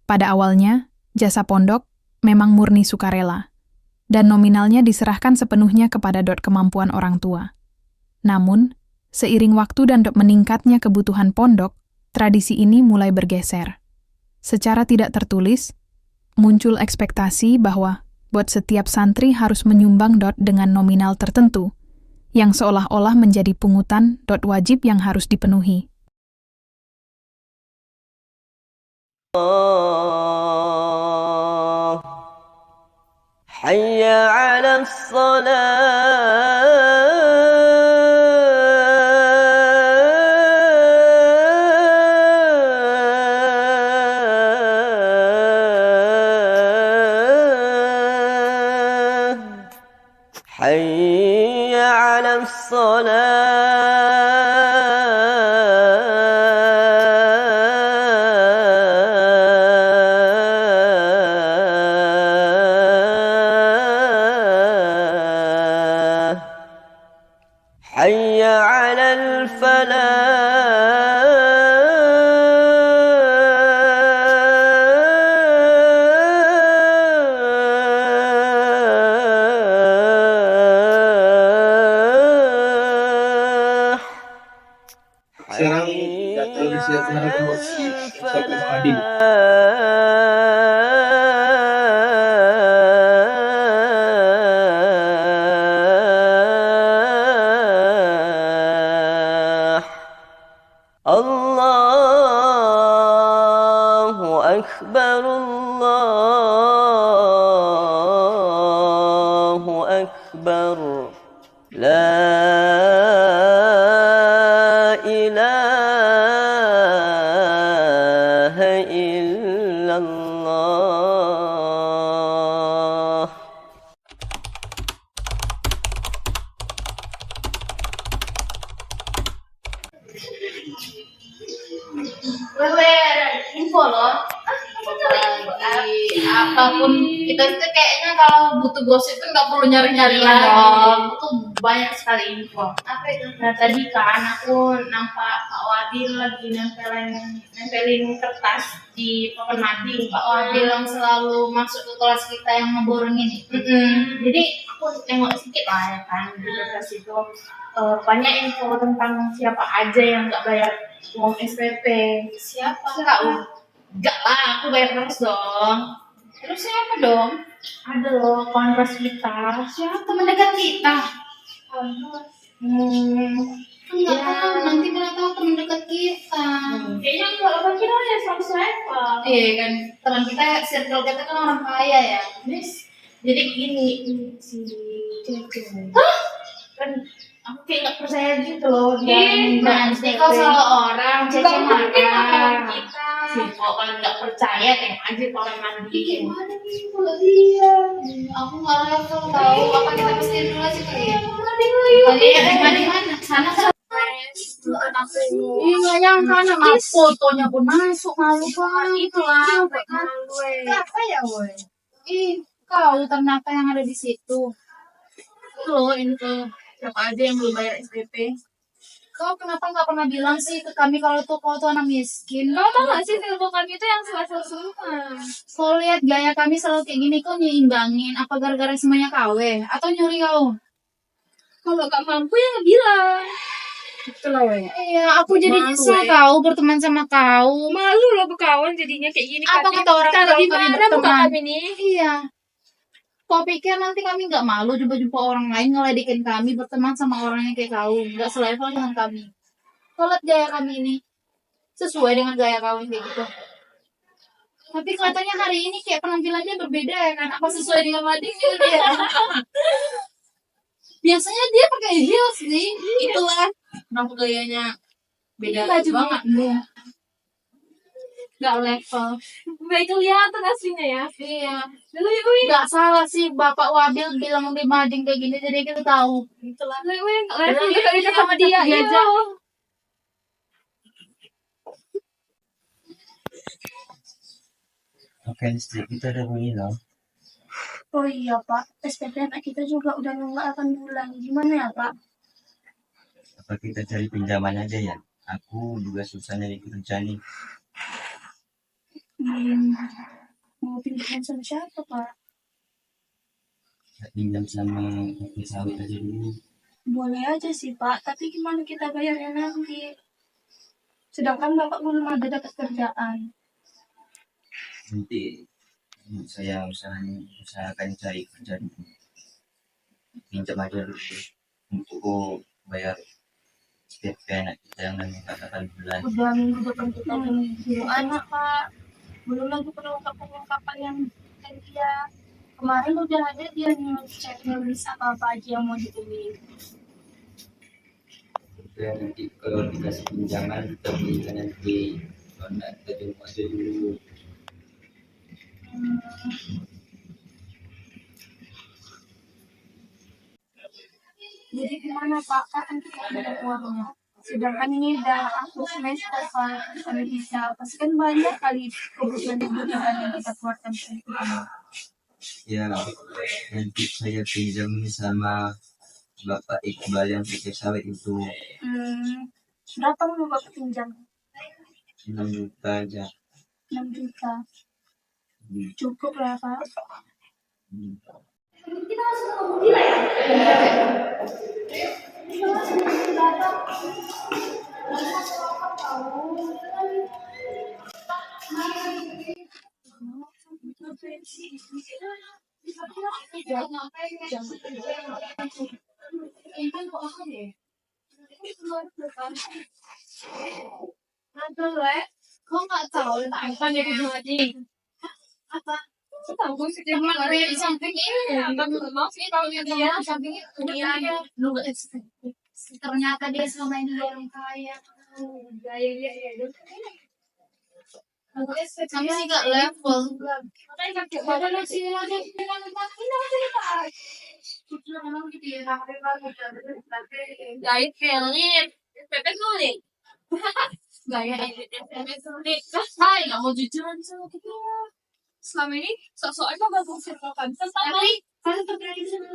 Pada awalnya, jasa pondok memang murni sukarela, dan nominalnya diserahkan sepenuhnya kepada kemampuan orang tua. Namun, seiring waktu dan meningkatnya kebutuhan pondok, tradisi ini mulai bergeser. Secara tidak tertulis, muncul ekspektasi bahwa buat setiap santri harus menyumbang dengan nominal tertentu, yang seolah-olah menjadi pungutan wajib yang harus dipenuhi. حي على الصلاة حي على الصلاة حي على الفلاح Sekarang data bisa tenaga masih sampai adil. الله أكبر الله أكبر لا إله إلا الله. Info loh lagi apapun kita itu kayaknya kalau butuh gosip itu nggak perlu nyari-nyari lagi, itu banyak sekali info. Apa itu? Nah tadi kan aku nampak Pak Wadil lagi nempelin kertas di papan mading. Pak Wadil yang selalu masuk ke kelas kita yang ngeborong ini. Jadi aku tengok sedikit lah ya kan di kertas itu banyak info tentang siapa aja yang nggak bayar uang SPP. Siapa? Tahu? Enggak lah, aku bayar terus dong. Terus siapa dong? Ada loh kawan kelas kita. Siapa? Teman dekat kita. Enggak tahu, nanti mana tahu teman dekat kita. Kayaknya enggak apa kira ya sama siapa. Iya kan, teman kita circle kita kan orang kaya ya. Jadi gini si cewek. Hah? Kan aku kayak nggak percaya gitu loh dia nanti kalau salah orang Cece marah kita sih kalau nggak percaya tengok aja kalau mandi gimana nih kalau dia aku nggak level tahu apa kita mesti dulu aja kali ya mandi mana sana iya yang sana fotonya pun masuk malu banget itulah malu apa ya woi kau ternyata yang ada di situ itu loh ini tuh siapa aja yang belum bayar SPP. Kau kenapa nggak pernah bilang sih ke kami kalau kau tuh anak miskin? Kau tau nggak sih telepon kami itu yang selesai semua. Kau lihat gaya kami selalu kayak gini, kau nyimbangin apa gara-gara semuanya KW atau nyuri kau? Kalau nggak mampu ya nggak bilang. Itulah ya. Iya, aku jadi nyesel tahu berteman sama kau. Malu loh berkawan jadinya kayak gini. Apa kata orang kalau gimana bukan kami nih? Iya. Kau pikir nanti kami nggak malu jumpa-jumpa orang lain ngeledekin kami berteman sama orang yang kayak kau, nggak selevel dengan kami. Kau lihat gaya kami ini, sesuai dengan gaya kau yang kayak gitu. Tapi kelihatannya hari ini kayak penampilannya berbeda ya kan? Apa sesuai dengan mading gitu dia? Biasanya dia pakai heels sih. Itulah kenapa gayanya beda banget. Gak level. Baik kelihatan aslinya ya. Iya. Gak salah sih Bapak Wabil bilang di mading kayak gini jadi kita tahu. Itulah. Level dia sama dia aja. Oke, listrik kita udah hilang. Oh iya Pak, SPP anak kita juga udah nggak akan bulan. Gimana ya Pak? Apa kita cari pinjaman aja ya? Aku juga susah nyari kerja nih. Mau pinjam sama siapa, Pak? Pinjam sama kopi sawit aja dulu. Boleh aja sih, Pak. Tapi gimana kita bayarnya nanti? Sedangkan Bapak belum ada dapat kerjaan. Nanti saya usahakan cari kerja dulu. Pinjam aja dulu untuk bayar setiap anak kita yang nanti katakan bulan. Udah minggu depan kita udah minggu anak, Pak. Belum lagi pengungkapan yang dari dia. Kemarin udah ada dia cek nulis apa aja yang mau dibeli. Kita nanti kalau dikasih pinjaman kita belikan nanti. Kalau enggak kita tunggu aja dulu. Jadi gimana, Pak? Kan kita ada uangnya. Sedangkan ini udah aku semester, Pak. Kalau bisa, pasti kan banyak kali kebutuhan yang kita keluarkan. Ya nanti saya pinjam sama Bapak Iqbal yang pakai sawit itu Berapa mau Bapak pinjam? 6 juta aja. 6 juta. Cukup lah, Pak. Kok nggak tahu tentang jadi haji? Apa? Tahu sih dia ada di samping ini. Tapi maaf sih kalau dia samping itu dia lu ternyata dia selama ini orang kaya. Gaya dia ya. Kami sih nggak level. Makanya kakek badan sih lagi bilang memang gitu ya. Gaya kayaknya Pepe sulit. Gaya Pepe sulit. Hai, nggak mau jujuran sama kita. Selama ini sok-sokan mah gabung circle kan. Tapi kalian terjadi di sana.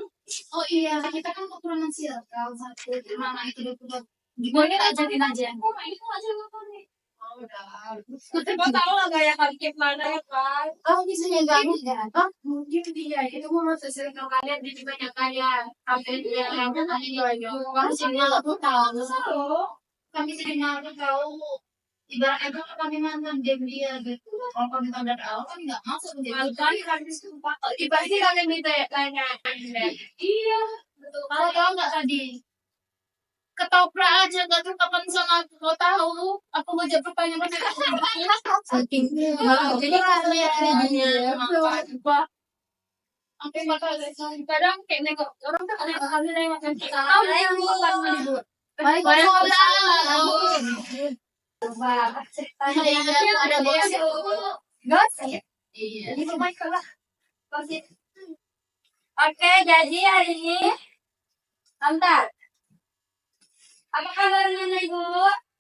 Oh iya, kita kan kekurangan circle satu. Mana itu udah gimana tak jadiin aja. Oh, itu aja apa nih? Oh, udah. Kita tahu lah gaya kalian mana ya kan? Oh, bisa nyanyi ya? Oh, mungkin dia itu mau masuk circle kalian jadi banyak kaya. Kalian dia yang harus ini aku tahu. Kami sering tahu. Ibaratnya kan kami mantan dia gitu. Kalau kami tanda awal kan nggak masuk dia. Kali kami sumpah. Ibaratnya kalian minta ya tanya. Iya. Betul. Kalau tahu nggak tadi? Ketoprak aja nggak tuh kapan sama aku mau tahu. Aku mau jawab pertanyaan mereka. Saking malah jadi kalian apa? Sampai bakal kadang kayak nengok orang tuh ada kali nengok kita. Tahu yang mau baik ada bos gas ya iya ini pemain kalah pasti oke jadi hari ini antar apa kabarnya ibu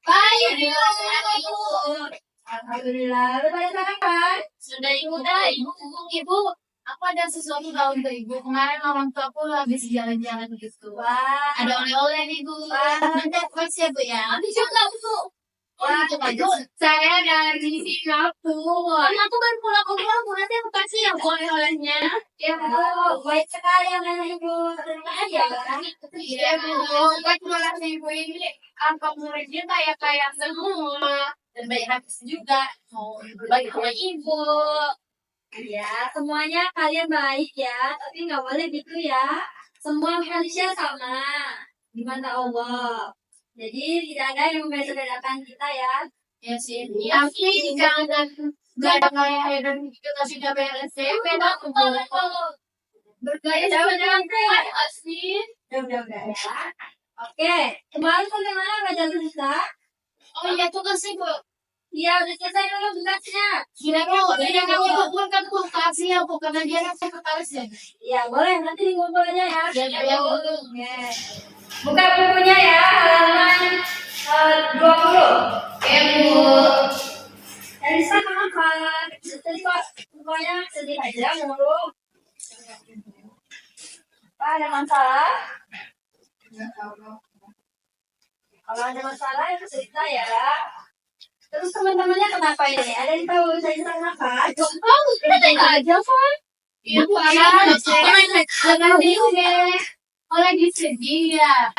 baik ibu alhamdulillah lu pada senang kan sudah ibu ibu aku ada sesuatu tahu untuk ibu kemarin orang tua aku habis jalan-jalan gitu ada oleh-oleh nih bu nanti aku siap ya nanti juga bu wah, saya dari Singapura. Aku baru pulang nanti aku kasih yang oleh-olehnya. Ya, Bu. Baik sekali yang Ibu. Terima kasih ya, Bu. Terima kasih Ibu ini. Angka muridnya kayak semua. Dan baik hati juga. Mau berbagi sama Ibu. Ya, semuanya kalian baik ya. Tapi nggak boleh gitu ya. Semua manusia sama. Di mata Allah. Jadi tidak ada yang membedakan kita ya. Ya sih. Tapi jangan gak ada kayak dan kita sudah BLC. Beda tuh. Bergaya jangan kayak asli. Udah ya. Oke. Kemarin bagaimana belajar kita? Oh iya tugas sih bu. Iya udah selesai dulu tugasnya. Kira kamu bukan kasih ya bu karena dia yang sekretaris ya. Iya boleh nanti ngobrol aja ya. Ya. Buka bukunya ya, halaman 20. Bu. Dari sana pokoknya sedih aja mulu. Pak ada masalah? Kalau ada masalah itu cerita ya. Terus teman-temannya kenapa ini? Ada yang tahu cerita kenapa? Gak tahu, kita tanya aja kan. Itu ada jangan deh. Oh lagi sedih ya.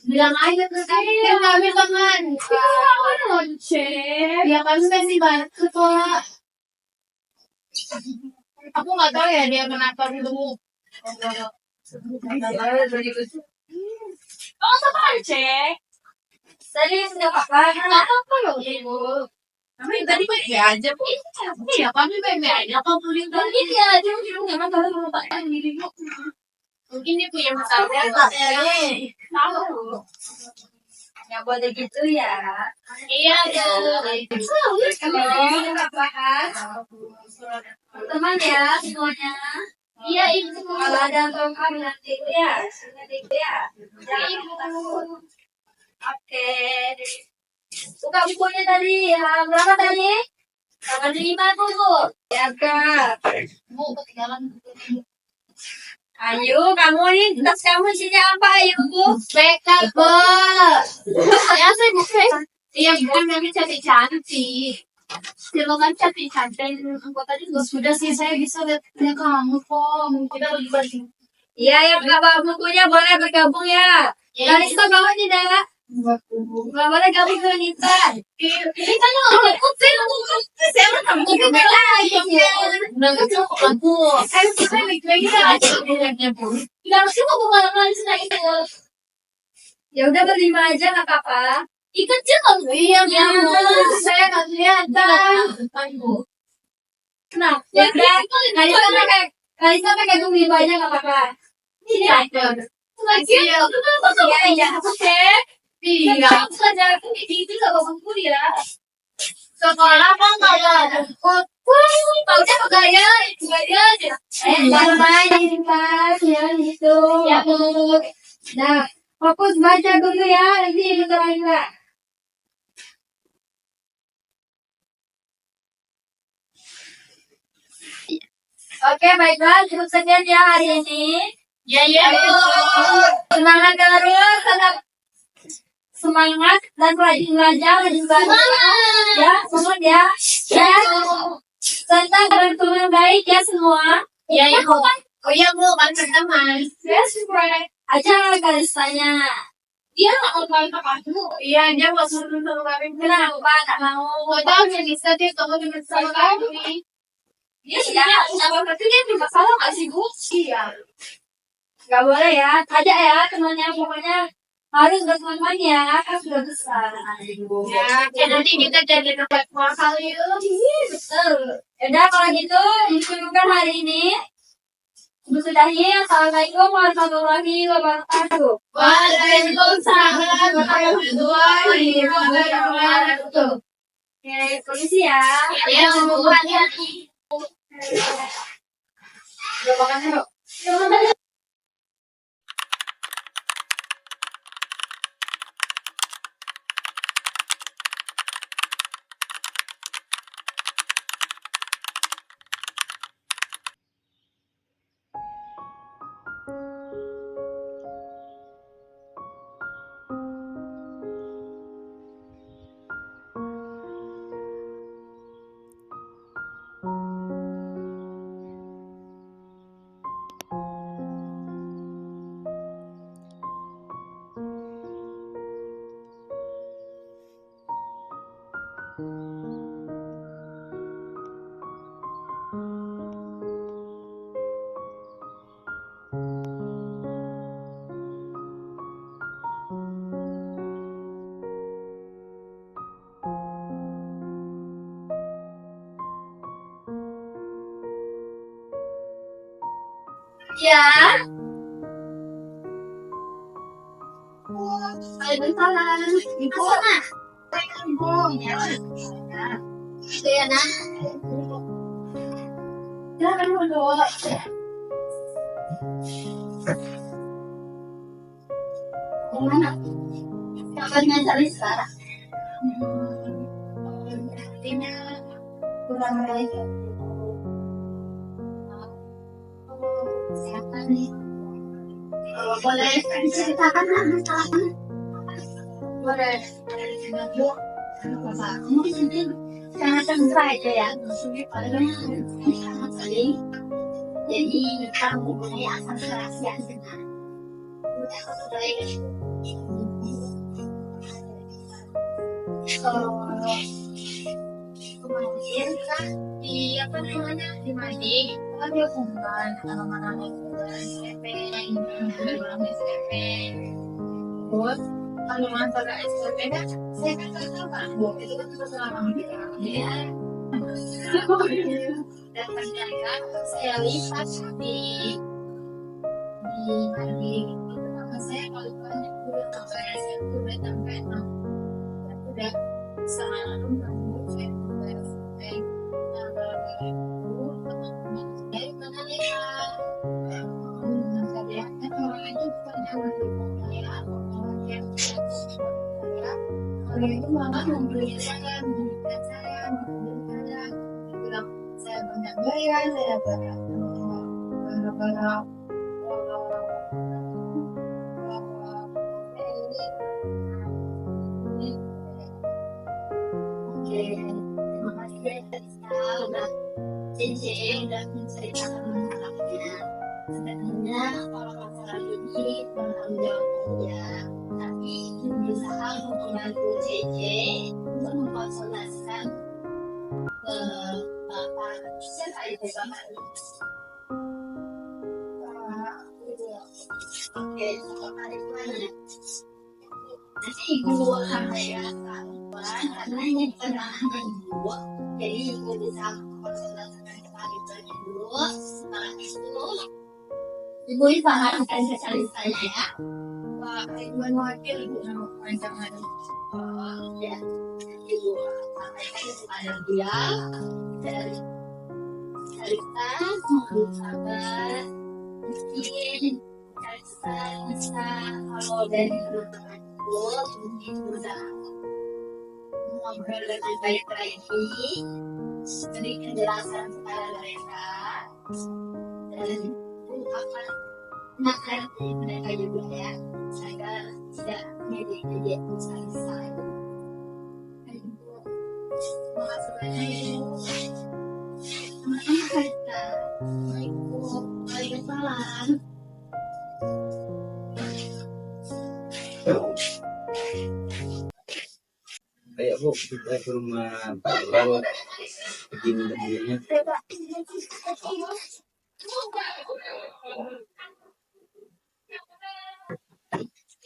Bilang aja ke kami yang ngambil tangan. Kamu lonceng. Ya kan sih banget kok. Aku nggak tahu ya dia kenapa dulu. Oh sama lonceng. Tadi sudah apa? Apa loh ibu? Kami tadi baik aja bu. Iya kami baik aja. Kau tulis tadi dia aja nggak masalah sama pak yang diri. Mungkin dia punya masalah ya. Tahu. Nggak boleh gitu ya. Iya tuh. Kalau nggak bahas. Teman ya semuanya. Iya itu. Kalau ada tongkat nanti ya. Nanti ya. Oke. Buka bukunya tadi. Berapa tadi? Halaman 5 bu. Ya kak. Bu ketinggalan buku. Ayo, kamu nih, tas kamu isinya apa? Ayo, Bu. Makeup, Bu. Ya, saya bukan. Iya, bukan kami cantik-cantik. Silakan cantik-cantik. Aku tadi sudah sih, saya bisa lihat kamu kok. Kita lagi banding. Iya, ya, bawa bukunya boleh bergabung ya. Kalista bawa tidak? Nggak boleh gabung ke Nita. Ini kan yang ikut saya udah kamu juga lagi. Nggak cukup aku. Saya mikirnya aja. Nggak harus aku malam-malam itu. Ya udah berlima aja nggak apa-apa. Ikut kan? Iya, saya nggak lihat. Nah, ya udah. Kalista pakai gumi aja nggak apa-apa. Ini aja. Lagi ya. Iya, iya, saja itu sama buku dia. Sekolah kan kalau tahu dia gaya aja. Main pas ya itu. Ya bu. Nah, fokus baca dulu ya, nanti betul enggak. Oke, baiklah, cukup sekian ya hari ini. Ya, semangat terus, tetap semangat dan rajin belajar ya semangat ya tentang berteman baik ya semua ya bu oh ya bu bantu teman ya subscribe aja kalistanya dia nggak mau ke aku iya dia mau suruh nonton kami kenapa nggak mau tahu dia bisa dia tunggu dengan sama kami dia tidak apa berarti dia bermasalah nggak sih bu iya nggak boleh ya ada ya temannya pokoknya harus berteman ya, kan sudah besar. Ya, nanti kita jadi tempat mahal itu. Betul. Yaudah kalau gitu, disuruhkan hari ini. Sudahi, Assalamualaikum warahmatullahi wabarakatuh. Waalaikumsalam warahmatullahi wabarakatuh. Oke, polisi ya. Ya, hati-hati. Udah makan dulu. Ya. Waalaikumsalam. Ibu. Ibu. Ya, nah. Jangan dulu. Gimana? Kabarnya dari sekarang? Artinya kurang baik. Kesehatan nih. Boleh ceritakan masalahnya? Boleh. mungkin sangat tentrai aja ya. Padahal sangat sering. Jadi kamu punya asal kerahasiaan dengan kalau kemarin kan di apa namanya di Madi kan dia kumpulan anak-anak SMP berulang SMP buat kalau antara SMP kan saya kan kan itu kan terserah kami ya dan ternyata saya lihat di Madi itu nama saya kalau banyak udah sampai SMP udah sampai 6 udah sama kamu saya udah sampai dari mana ya saya orang itu bukan yang saya orang yang orang itu malah membeli saya membelikan saya bilang saya banyak gaya saya banyak terima kasih ya udah cincin dan menceritakan masalahnya. Sebenarnya kalau masalah ini bertanggung jawab ya, tapi berusaha untuk membantu CC untuk mengkonsultasikan ke Bapak siapa itu Bapak ini. Oke, Bapak itu mana? Nanti ibu akan saya kawan karena ini penahanan ibu, jadi ibu bisa konsultasikan kepada ibu dulu. Setelah itu ibu akan cari saya ya. Pak Ibu wakil ibu nama rancangan ya ibu sampaikan kepada dia dari cerita mau sabar mungkin cerita bisa kalau dari teman-teman mungkin udah ngobrol lebih baik lagi beri penjelasan kepada mereka dan akan mengerti mereka juga ya agar tidak menjadi selesai. Terima kasih banyak ibu. Assalamualaikum. Waalaikumsalam. Kayak Bu, kita ke rumah Pak Baru begini dahulunya.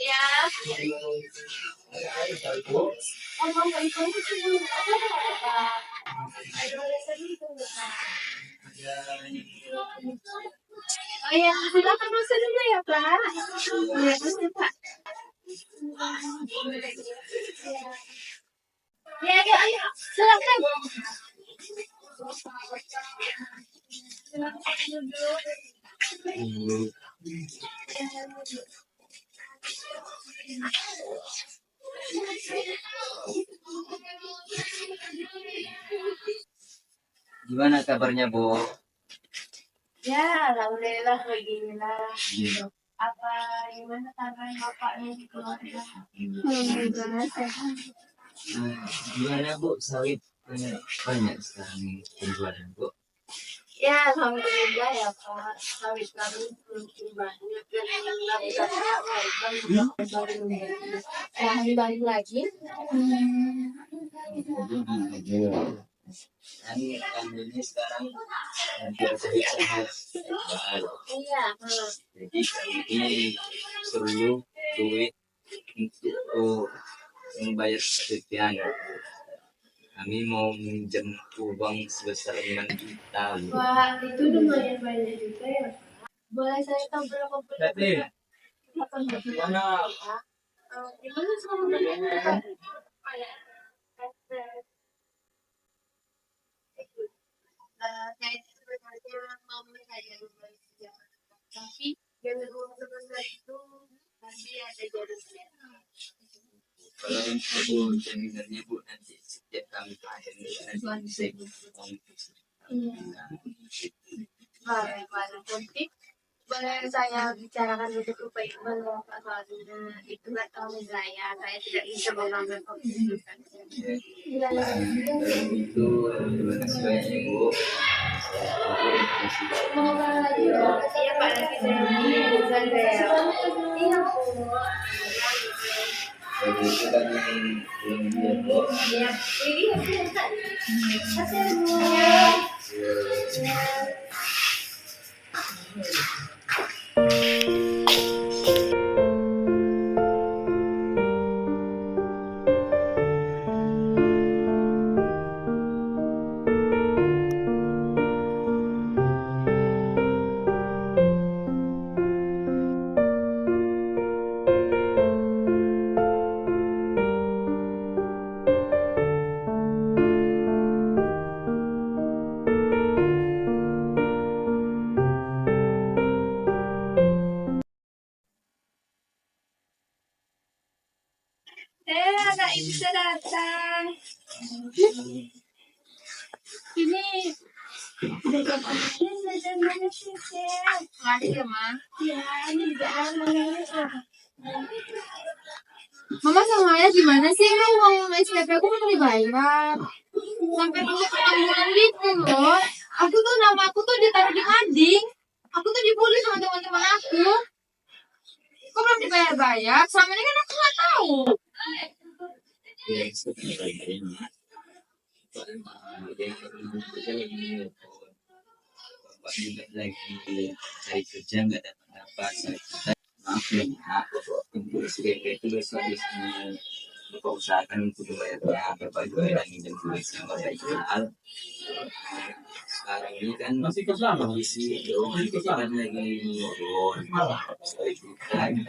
Ya. Oh ya, silakan masuk dulu ya Pak. Ya, masuk Pak. Ya, ayo, silakan. Silakan duduk. Gimana kabarnya Bu? Ya, alhamdulillah beginilah. Apa gimana kabar bapaknya di keluarga? Alhamdulillah sehat. Gimana Bu, sawit banyak sekarang penjualan Bu? Ya, alhamdulillah ya Pak. Sawit kami belum banyak dan baru lagi. Kan ini sekarang hampir sehat. Iya. Jadi ini perlu duit untuk membayar kesetiaan. Kami mau minjem uang sebesar 5 juta. Wah, itu lumayan banyak juga ya Pak. Boleh saya tahu berapa bulan? Gimana? Gimana sama saya sebenarnya mau saya belajar, tapi dengan uang sebesar itu masih ada jarumnya. Kalau aku sebenarnya Bu, nanti setiap kami akhir nanti saya Baik, politik. boleh saya bicarakan lebih baik Bapak soalnya itu nggak tahu saya tidak bisa mengambil keputusan. Kalau itu terima kasih banyak Ibu. Iya Pak, nanti saya bukan saya. Iya Bu. Jadi itu kan belum dia Bu. Iya, ini bukan. Kasih Bu. Anak ibu sudah datang. Ini makasih ya, Ma. Ya, ini juga Mama sama Ayah gimana sih? Emang uang SPP aku udah dibayar. Sampai dulu pertanggungan gitu loh. Nama aku tuh ditaruh di mading. Aku tuh dibully sama teman-teman aku. Kok belum dibayar-bayar? Selama ini kan aku nggak tahu. Ya, seperti ini. Bapak juga lagi cari kerja nggak dapat maaf ya untuk SPP itu besok biasanya Bapak usahakan untuk dibayarnya Bapak juga ada minjem duit sama Bapak Iqbal. Sekarang ini kan masih kondisi kita kan lagi menurun sekali juga lagi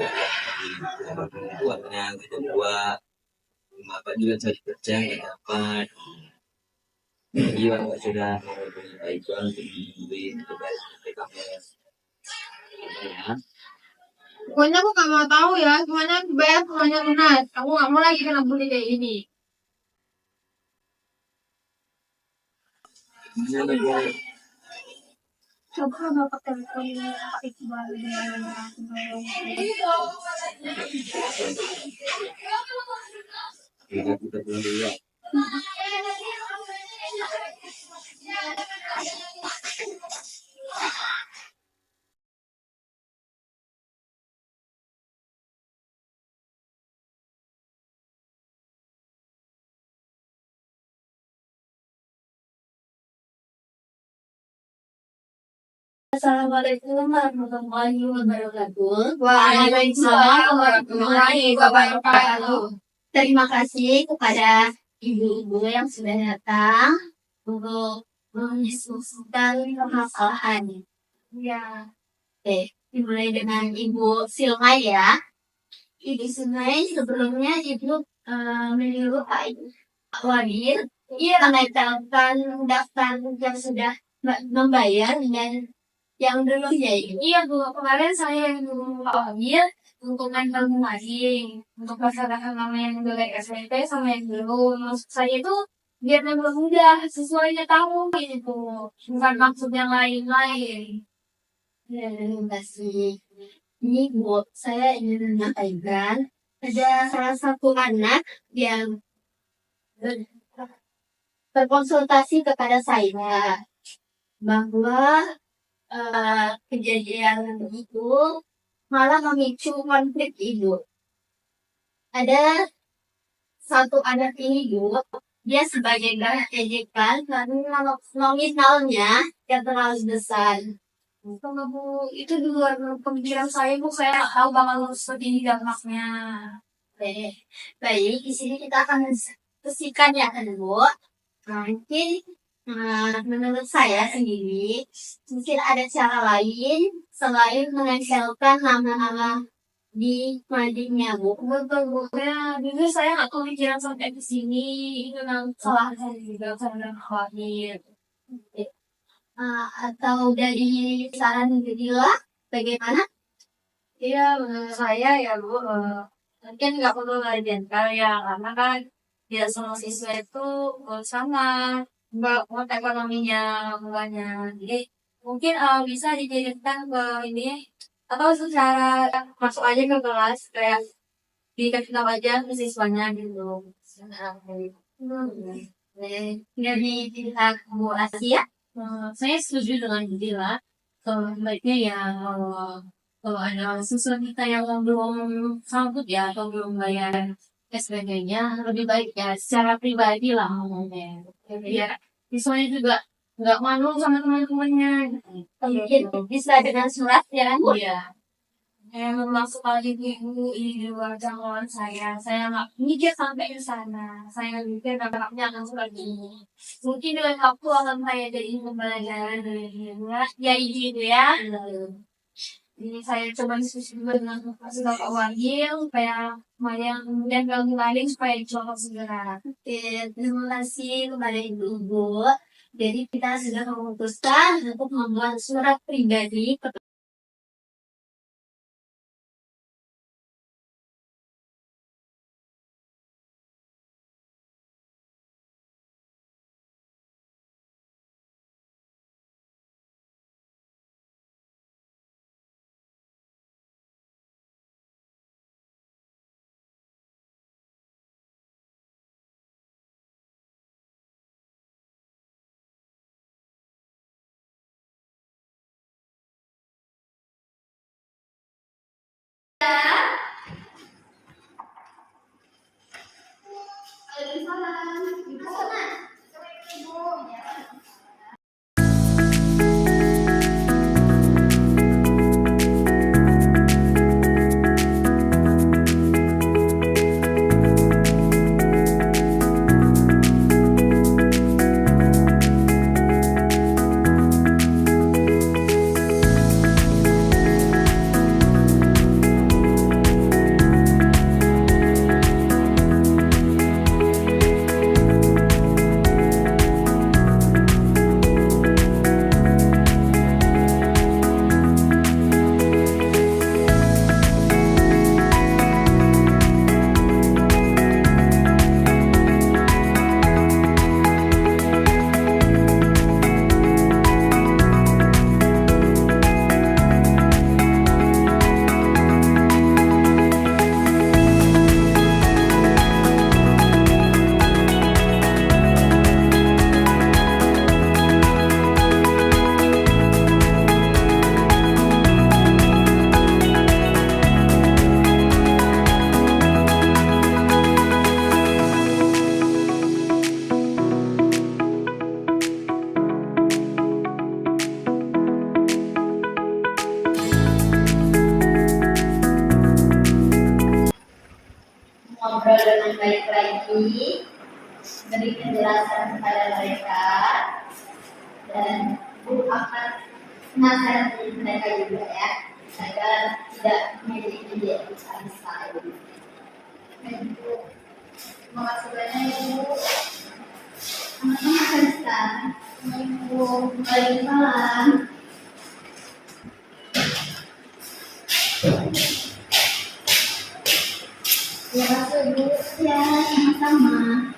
kuatnya kedua Bapak juga cari kerja nggak dapat. Jadi Bapak sudah menghubungi Pak Iqbal untuk duit untuk bayar PKP ya. Pokoknya aku gak mau tahu ya, gimana bayar semuanya lunas. Aku gak mau lagi kena bully kayak ini. Coba Bapak telepon Pak Iqbal Kita pulang dulu ya. Assalamualaikum warahmatullahi wabarakatuh. Waalaikumsalam warahmatullahi wabarakatuh. Terima kasih kepada ibu-ibu yang sudah datang untuk mendiskusikan permasalahan. Ya. Oke, dimulai dengan Ibu Silmai ya. Ibu Silmai sebelumnya Ibu menyuruh Pak Wadir menaikkan daftar yang sudah membayar dan yang dulu ya. Iya Bu, kemarin saya yang dulu Pak Wadir untuk naikkan lagi untuk masyarakat nama yang dulu SMP sama yang dulu. Maksud saya itu biar lebih mudah sesuainya tahu gitu, bukan maksud yang lain-lain. Ya, terima kasih. Ini Bu, saya ingin menyampaikan ada salah satu anak yang berkonsultasi kepada saya bahwa kejadian itu malah memicu konflik ibu. Ada satu anak ini Bu, dia sebagai bahan ejekan karena nominalnya yang terlalu besar. Kalau Bu, itu di luar pemikiran saya Bu, saya nggak tahu bakal seperti ini dampaknya. Baik, di sini kita akan diskusikan ya kan Bu. Mungkin menurut saya sendiri mungkin ada cara lain selain menempelkan nama-nama di madingnya Bu. Betul Bu. Ya, dulu saya nggak kepikiran sampai ke sini. Itu salah saya juga karena khawatir. Atau dari saran Bedila bagaimana? Iya, menurut saya ya Bu, mungkin nggak perlu latihan ya, karena kan tidak semua siswa itu sama mbak ekonominya bukannya. Jadi mungkin bisa dijadikan ke ini atau secara masuk aja ke kelas kayak dikasih tahu aja ke siswanya gitu. Dari pihak Bu Asia, saya setuju dengan Dila. Baiknya ya kalau ada siswa kita yang belum sanggup ya atau belum bayar SPP-nya, lebih baik ya secara pribadi lah ngomongnya. Biar siswanya juga nggak malu sama teman-temannya. Mungkin bisa dengan surat ya. Iya. Masuk lagi ibu ini di luar jangkauan saya nggak mikir sampai ke sana. Saya mikir dampaknya akan seperti ini. Mungkin dengan waktu akan saya jadi pembelajaran dari dia, ya itu ya. Jadi saya coba diskusi juga dengan Bapak Wagil supaya Maya kemudian kalau kembali supaya dicoba segera. Oke, terima kasih kepada ibu-ibu. Jadi kita sudah memutuskan untuk membuat surat pribadi ngobrol dengan baik lagi, beri penjelasan kepada mereka, dan Bu akan nasihati mereka juga ya, agar tidak menjadi habis sekali. Ibu, terima kasih banyak Ibu. Teman-teman sekalian, Ibu, waalaikumsalam. Ya, Ibu, ya, sama-sama.